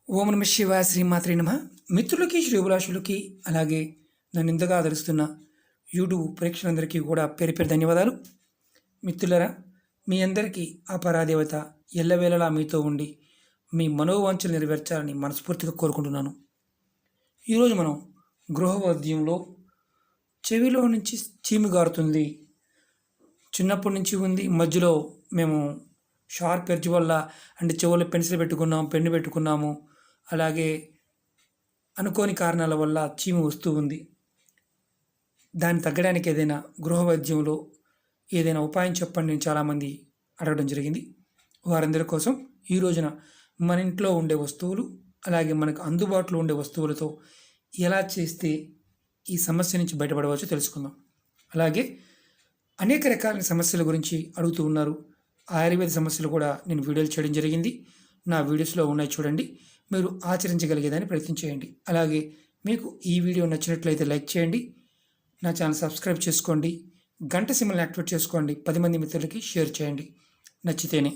ఓం నమ శివాయ శ్రీమాత్రే నమ. మిత్రులకి శ్రీభిలాషులకి అలాగే నన్ను ఇంతగా ఆదరిస్తున్న యూట్యూబ్ ప్రేక్షకులందరికీ కూడా పేరు పేరు ధన్యవాదాలు. మిత్రులరా, మీ అందరికీ ఆ పరాదేవత ఎల్లవేళలా మీతో ఉండి మీ మనోవాంఛలు నెరవేర్చాలని మనస్ఫూర్తిగా కోరుకుంటున్నాను. ఈరోజు మనం గృహవాద్యంలో చెవిలో నుంచి చీము గారుతుంది, చిన్నప్పటి నుంచి ఉంది, మధ్యలో మేము షార్ప్ ఎడ్జ్ వల్ల అంటే చెవులో పెన్సిల్ పెట్టుకున్నాము, పెన్ను పెట్టుకున్నాము, అలాగే అనుకోని కారణాల వల్ల చీము వస్తూ ఉంది. దాన్ని తగ్గడానికి ఏదైనా గృహ వైద్యంలో ఏదైనా ఉపాయం చెప్పండి అని చాలామంది అడగడం జరిగింది. వారందరి కోసం ఈ రోజున మన ఇంట్లో ఉండే వస్తువులు అలాగే మనకు అందుబాటులో ఉండే వస్తువులతో ఎలా చేస్తే ఈ సమస్య నుంచి బయటపడవచ్చో తెలుసుకుందాం. అలాగే అనేక రకాల సమస్యల గురించి అడుగుతూ ఉన్నారు. ఆయుర్వేద సమస్యలు కూడా నేను వీడియోలు చేయడం జరిగింది. నా వీడియోస్లో ఉన్నాయి, చూడండి. మీరు ఆచరించగలిగేదాన్ని ప్రయత్నం చేయండి. అలాగే మీకు ఈ వీడియో నచ్చినట్లయితే లైక్ చేయండి, నా ఛానల్ సబ్స్క్రైబ్ చేసుకోండి, గంట సింబల్ని యాక్టివేట్ చేసుకోండి, 10 మంది మిత్రులకి షేర్ చేయండి నచ్చితేనే.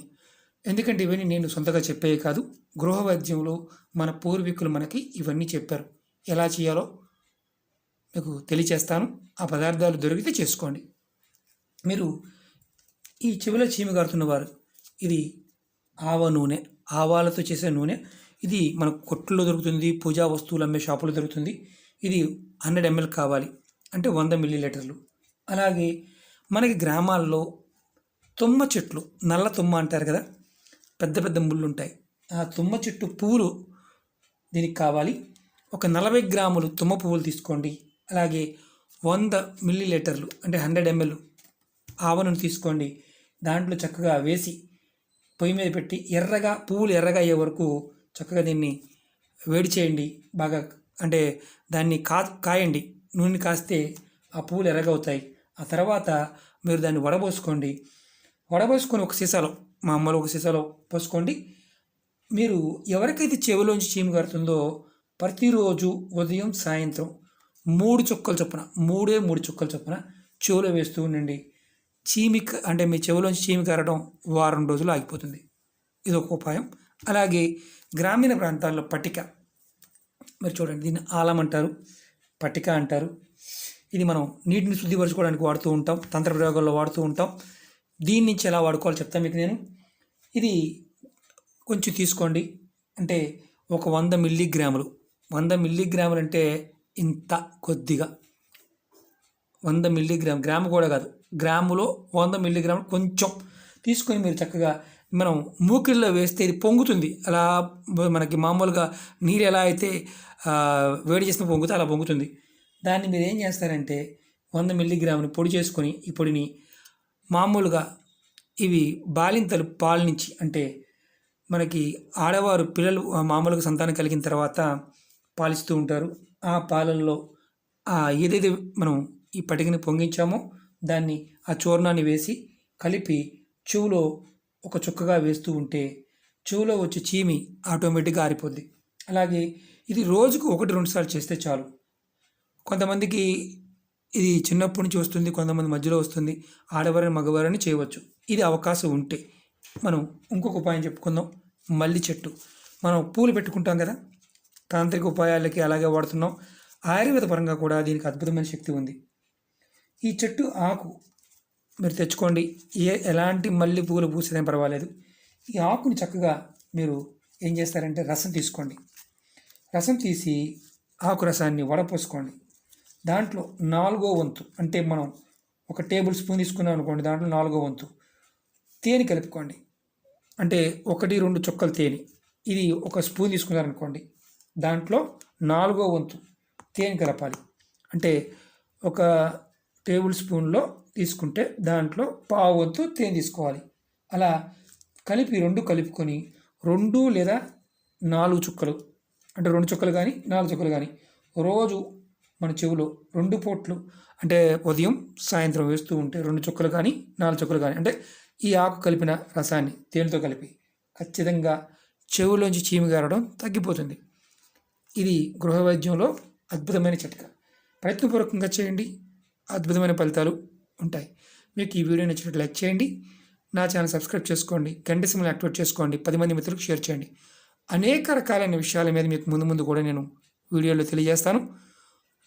ఎందుకంటే ఇవన్నీ నేను సొంతగా చెప్పేవి కాదు. గృహ వైద్యంలో మన పూర్వీకులు మనకి ఇవన్నీ చెప్పారు. ఎలా చేయాలో మీకు తెలియచేస్తాను. ఆ పదార్థాలు దొరికితే చేసుకోండి. మీరు ఈ చెవిలో చీము గారుతున్న వారు, ఇది ఆవ నూనె, ఆవాలతో చేసే నూనె. ఇది మన కొట్టులో దొరుకుతుంది, పూజా వస్తువులు అమ్మే షాపులో దొరుకుతుంది. ఇది 100 ml కావాలి, అంటే 100 ml. అలాగే మనకి గ్రామాల్లో తుమ్మ చెట్లు, నల్ల తుమ్మ అంటారు కదా, పెద్ద పెద్ద ముళ్ళు ఉంటాయి. ఆ తుమ్మ చెట్టు పువ్వులు దీనికి కావాలి. ఒక 40 గ్రాములు తుమ్మ పువ్వులు తీసుకోండి. అలాగే 100 ml అంటే 100 ml ఆవను తీసుకోండి. దాంట్లో చక్కగా వేసి పొయ్యి మీద పెట్టి పువ్వులు ఎర్రగా అయ్యే వరకు చక్కగా దీన్ని వేడి చేయండి. బాగా అంటే దాన్ని కాయండి. నూనె కాస్తే ఆ పువ్వులు ఎర్రగా అవుతాయి. ఆ తర్వాత మీరు దాన్ని వడబోసుకొని ఒక సీసాలో, మా అమ్మలో ఒక సీసాలో పోసుకోండి. మీరు ఎవరికైతే చెవిలోంచి చీము గారుతుందో ప్రతిరోజు ఉదయం సాయంత్రం 3 చుక్కల చొప్పున, 3 చుక్కల చొప్పున చెవిలో వేస్తూ ఉండండి. అంటే మీ చెవిలోంచి చీమి కారడం వారం రోజులు ఆగిపోతుంది. ఇది ఒక ఉపాయం. అలాగే గ్రామీణ ప్రాంతాల్లో పట్టిక, మీరు చూడండి, దీన్ని ఆలం అంటారు, పట్టిక అంటారు. ఇది మనం నీటిని శుద్ధిపరచుకోవడానికి వాడుతూ ఉంటాం, తంత్ర ప్రయోగాల్లో వాడుతూ ఉంటాం. దీని నుంచి ఎలా వాడుకోవాలో చెప్తాను మీకు నేను. ఇది కొంచెం తీసుకోండి, అంటే ఒక 100 మిల్లీగ్రాములు. 100 మిల్లీగ్రాములు అంటే ఇంత కొద్దిగా, 100 మిల్లీగ్రామ్, గ్రాము కూడా కాదు, గ్రాములో 100 మిల్లీగ్రాములు కొంచెం తీసుకొని మీరు చక్కగా మనం మూకిల్లో వేస్తే ఇది పొంగుతుంది. అలా మనకి మామూలుగా నీరు ఎలా అయితే వేడి చేసిన పొంగుతో అలా పొంగుతుంది. దాన్ని మీరు ఏం చేస్తారంటే 100 మిల్లీగ్రాముని పొడి చేసుకొని, ఈ పొడిని మామూలుగా ఇవి బాలింతలు పాలు నుంచి, అంటే మనకి ఆడవారు పిల్లలు మామూలుగా సంతానం కలిగిన తర్వాత పాలిస్తూ ఉంటారు. ఆ పాలల్లో ఏదైతే మనం ఈ పటికని పొంగించామో దాన్ని, ఆ చూర్ణాన్ని వేసి కలిపి చెవులో ఒక చుక్కగా వేస్తూ ఉంటే చెవులో వచ్చి చీమి ఆటోమేటిక్గా ఆరిపోద్ది. అలాగే ఇది రోజుకు 1-2 సార్లు చేస్తే చాలు. కొంతమందికి ఇది చిన్నప్పటి నుంచి వస్తుంది, కొంతమంది మధ్యలో వస్తుంది. ఆడవారిని మగవారిని చేయవచ్చు. ఇది అవకాశం ఉంటే. మనం ఇంకొక ఉపాయం చెప్పుకుందాం. మల్లి చెట్టు, మనం పూలు పెట్టుకుంటాం కదా, తాంత్రిక ఉపాయాలకి అలాగే వాడుతున్నాం. ఆయుర్వేద పరంగా కూడా దీనికి అద్భుతమైన శక్తి ఉంది. ఈ చెట్టు ఆకు మీరు తెచ్చుకోండి. ఎలాంటి మల్లి పువ్వులు పూసేదేం పర్వాలేదు. ఈ ఆకుని చక్కగా మీరు ఏం చేస్తారంటే రసం తీసుకోండి. రసం తీసి ఆకు రసాన్ని వడపోసుకోండి. దాంట్లో 4వ వంతు, అంటే మనం ఒక టేబుల్ స్పూన్ తీసుకున్నాం అనుకోండి, దాంట్లో 4వ వంతు తేనె కలుపుకోండి. అంటే 1-2 చుక్కలు తేనె. ఇది ఒక స్పూన్ తీసుకున్నారనుకోండి, దాంట్లో 4వ వంతు తేనె కలపాలి. అంటే ఒక టేబుల్ స్పూన్లో తీసుకుంటే దాంట్లో 1/4 వంతు తేనె తీసుకోవాలి. అలా కలిపి 2 కలుపుకొని 2 లేదా 4 చుక్కలు, అంటే 2 చుక్కలు కానీ 4 చుక్కలు కానీ రోజు మన చెవిలో 2 పూట్లు, అంటే ఉదయం సాయంత్రం వేస్తూ ఉంటే 2 చుక్కలు కానీ 4 చుక్కలు కానీ, అంటే ఈ ఆకు కలిపిన రసాన్ని తేనెతో కలిపి ఖచ్చితంగా చెవిలోంచి చీము గారడం తగ్గిపోతుంది. ఇది గృహ వైద్యంలో అద్భుతమైన చిట్కా. ప్రయత్నపూర్వకంగా చేయండి, అద్భుతమైన ఫలితాలు ఉంటాయి. మీకు ఈ వీడియో నచ్చినట్టు లైక్ చేయండి, నా ఛానల్ సబ్స్క్రైబ్ చేసుకోండి, గంట సింబల్ యాక్టివేట్ చేసుకోండి, 10 మంది మిత్రులకు షేర్ చేయండి. అనేక రకాలైన విషయాల మీద మీకు ముందు ముందు కూడా నేను వీడియోలో తెలియజేస్తాను.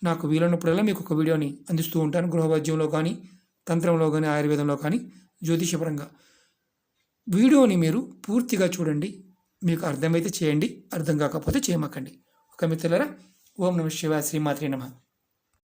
నాకు వీలున్నప్పుడల్లా మీకు ఒక వీడియోని అందిస్తూ ఉంటాను. గృహభాగ్యంలో కానీ, తంత్రంలో కానీ, ఆయుర్వేదంలో కానీ, జ్యోతిషపరంగా. వీడియోని మీరు పూర్తిగా చూడండి. మీకు అర్థమైతే చేయండి, అర్థం కాకపోతే చేయమాకండి. ఒక మిత్రులారా, ఓం నమః శివాయ, శ్రీమాత్రే నమః.